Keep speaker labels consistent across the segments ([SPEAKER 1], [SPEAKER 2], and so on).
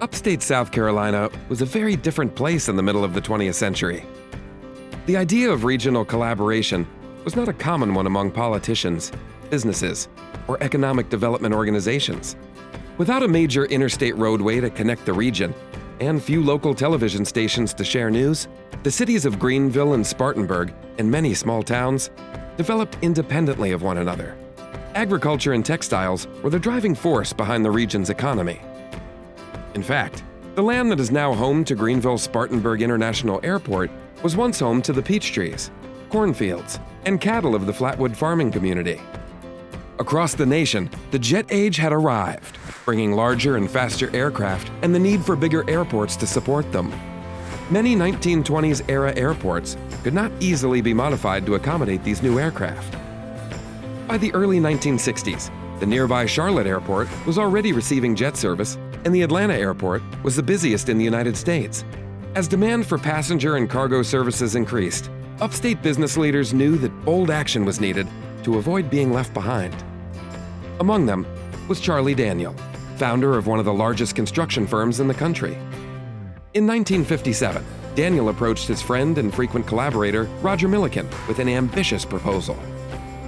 [SPEAKER 1] Upstate South Carolina was a very different place in the middle of the 20th century. The idea of regional collaboration was not a common one among politicians, businesses, or economic development organizations. Without a major interstate roadway to connect the region, and few local television stations to share news, the cities of Greenville and Spartanburg and many small towns developed independently of one another. Agriculture and textiles were the driving force behind the region's economy. In fact, the land that is now home to Greenville-Spartanburg International Airport was once home to the peach trees, cornfields, and cattle of the Flatwood farming community. Across the nation, the jet age had arrived, bringing larger and faster aircraft and the need for bigger airports to support them. Many 1920s-era airports could not easily be modified to accommodate these new aircraft. By the early 1960s, the nearby Charlotte Airport was already receiving jet service, and the Atlanta Airport was the busiest in the United States. As demand for passenger and cargo services increased, upstate business leaders knew that bold action was needed to avoid being left behind. Among them was Charlie Daniel, founder of one of the largest construction firms in the country. In 1957, Daniel approached his friend and frequent collaborator, Roger Milliken, with an ambitious proposal: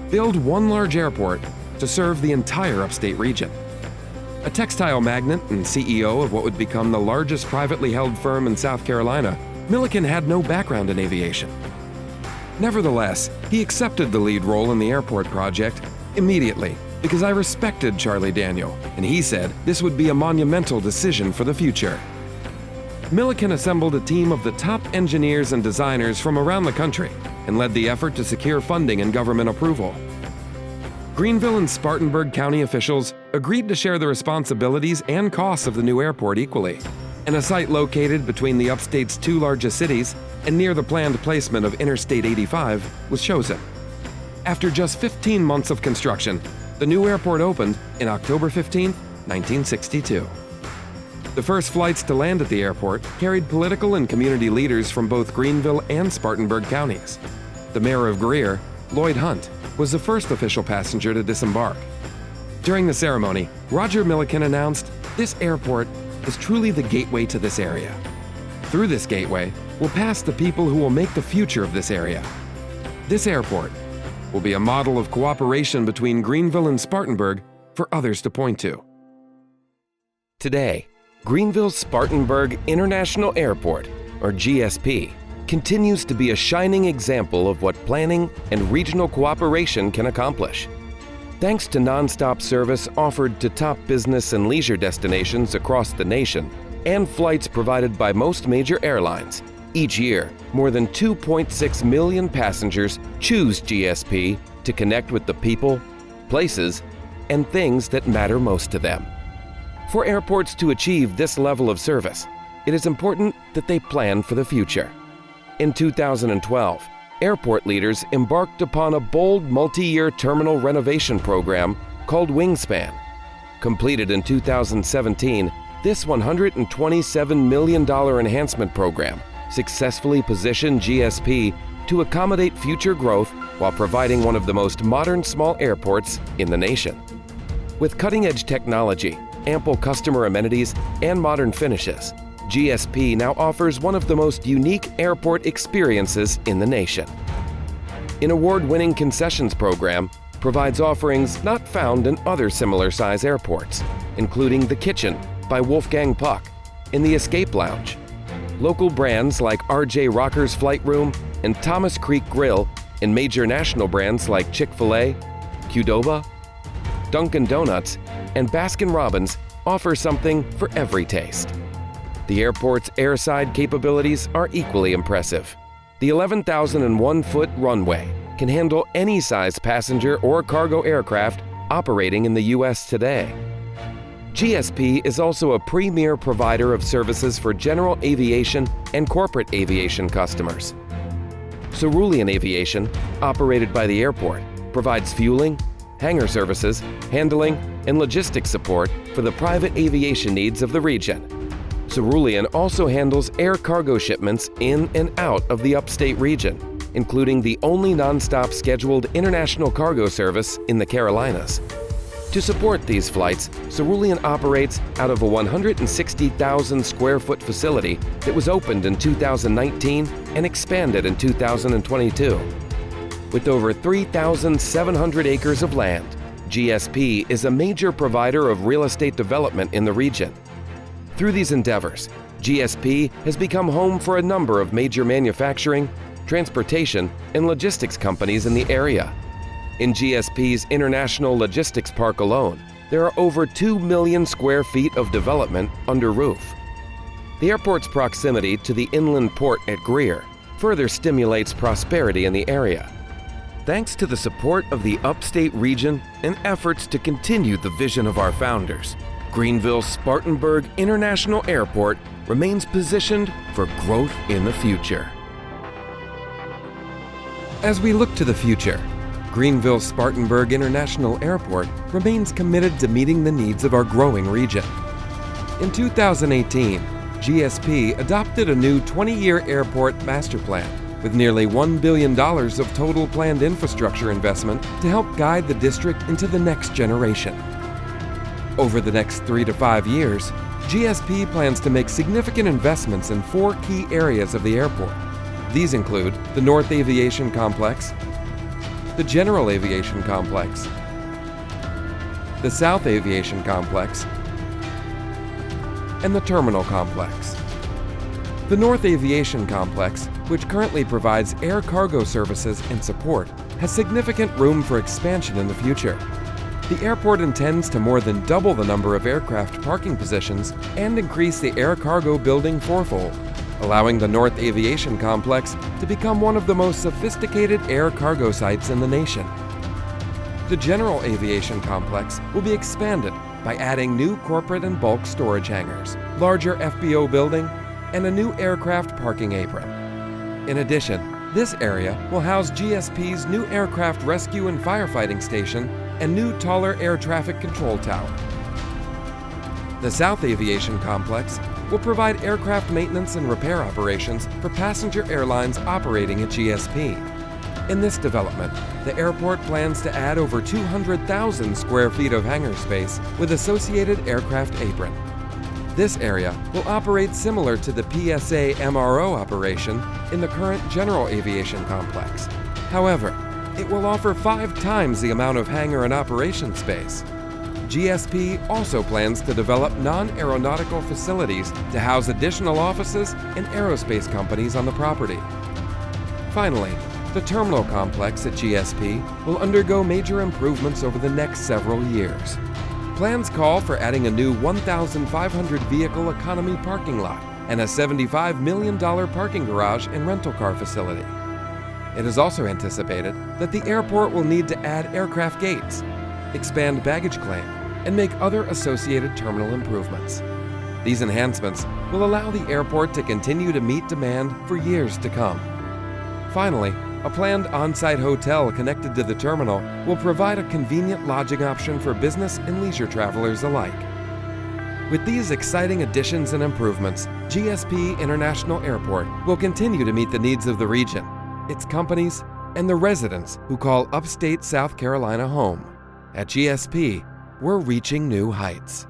[SPEAKER 1] build one large airport to serve the entire upstate region. A textile magnate and CEO of what would become the largest privately held firm in South Carolina, Milliken had no background in aviation. Nevertheless, he accepted the lead role in the airport project immediately because I respected Charlie Daniel, and he said this would be a monumental decision for the future. Milliken assembled a team of the top engineers and designers from around the country and led the effort to secure funding and government approval. Greenville and Spartanburg county officials agreed to share the responsibilities and costs of the new airport equally, and a site located between the upstate's two largest cities and near the planned placement of Interstate 85 was chosen. After just 15 months of construction, the new airport opened in October 15, 1962. The first flights to land at the airport carried political and community leaders from both Greenville and Spartanburg counties. The mayor of Greer, Lloyd Hunt, was the first official passenger to disembark. During the ceremony, Roger Milliken announced, "This airport is truly the gateway to this area. Through this gateway, we'll pass the people who will make the future of this area. This airport will be a model of cooperation between Greenville and Spartanburg for others to point to." Today, Greenville-Spartanburg International Airport, or GSP, continues to be a shining example of what planning and regional cooperation can accomplish. Thanks to nonstop service offered to top business and leisure destinations across the nation and flights provided by most major airlines, each year, more than 2.6 million passengers choose GSP to connect with the people, places, and things that matter most to them. For airports to achieve this level of service, it is important that they plan for the future. In 2012, airport leaders embarked upon a bold multi-year terminal renovation program called Wingspan. Completed in 2017, this $127 million enhancement program successfully positioned GSP to accommodate future growth while providing one of the most modern small airports in the nation. With cutting-edge technology, ample customer amenities, and modern finishes, GSP now offers one of the most unique airport experiences in the nation. An award-winning concessions program provides offerings not found in other similar-size airports, including The Kitchen by Wolfgang Puck and the Escape Lounge. Local brands like RJ Rocker's Flight Room and Thomas Creek Grill, and major national brands like Chick-fil-A, Qdoba, Dunkin' Donuts, and Baskin-Robbins offer something for every taste. The airport's airside capabilities are equally impressive. The 11,001-foot runway can handle any size passenger or cargo aircraft operating in the U.S. today. GSP is also a premier provider of services for general aviation and corporate aviation customers. Cerulean Aviation, operated by the airport, provides fueling, hangar services, handling, and logistics support for the private aviation needs of the region. Cerulean also handles air cargo shipments in and out of the upstate region, including the only nonstop scheduled international cargo service in the Carolinas. To support these flights, Cerulean operates out of a 160,000 square foot facility that was opened in 2019 and expanded in 2022. With over 3,700 acres of land, GSP is a major provider of real estate development in the region. Through these endeavors, GSP has become home for a number of major manufacturing, transportation, and logistics companies in the area. In GSP's International Logistics Park alone, there are over 2 million square feet of development under roof. The airport's proximity to the inland port at Greer further stimulates prosperity in the area. Thanks to the support of the upstate region and efforts to continue the vision of our founders, Greenville-Spartanburg International Airport remains positioned for growth in the future. As we look to the future, Greenville-Spartanburg International Airport remains committed to meeting the needs of our growing region. In 2018, GSP adopted a new 20-year airport master plan with nearly $1 billion of total planned infrastructure investment to help guide the district into the next generation. Over the next 3 to 5 years, GSP plans to make significant investments in 4 key areas of the airport. These include the North Aviation Complex, the General Aviation Complex, the South Aviation Complex, and the Terminal Complex. The North Aviation Complex, which currently provides air cargo services and support, has significant room for expansion in the future. The airport intends to more than double the number of aircraft parking positions and increase the air cargo building fourfold, allowing the North Aviation Complex to become one of the most sophisticated air cargo sites in the nation. The General Aviation Complex will be expanded by adding new corporate and bulk storage hangars, larger FBO building, and a new aircraft parking apron. In addition, this area will house GSP's new aircraft rescue and firefighting station and new taller air traffic control tower. The South Aviation Complex will provide aircraft maintenance and repair operations for passenger airlines operating at GSP. In this development, the airport plans to add over 200,000 square feet of hangar space with associated aircraft apron. This area will operate similar to the PSA MRO operation in the current General Aviation Complex. However, it will offer 5 times the amount of hangar and operation space. GSP also plans to develop non-aeronautical facilities to house additional offices and aerospace companies on the property. Finally, the terminal complex at GSP will undergo major improvements over the next several years. Plans call for adding a new 1,500 vehicle economy parking lot and a $75 million parking garage and rental car facility. It is also anticipated that the airport will need to add aircraft gates, expand baggage claim, and make other associated terminal improvements. These enhancements will allow the airport to continue to meet demand for years to come. Finally, a planned on-site hotel connected to the terminal will provide a convenient lodging option for business and leisure travelers alike. With these exciting additions and improvements, GSP International Airport will continue to meet the needs of the region, its companies, and the residents who call Upstate South Carolina home. At GSP, we're reaching new heights.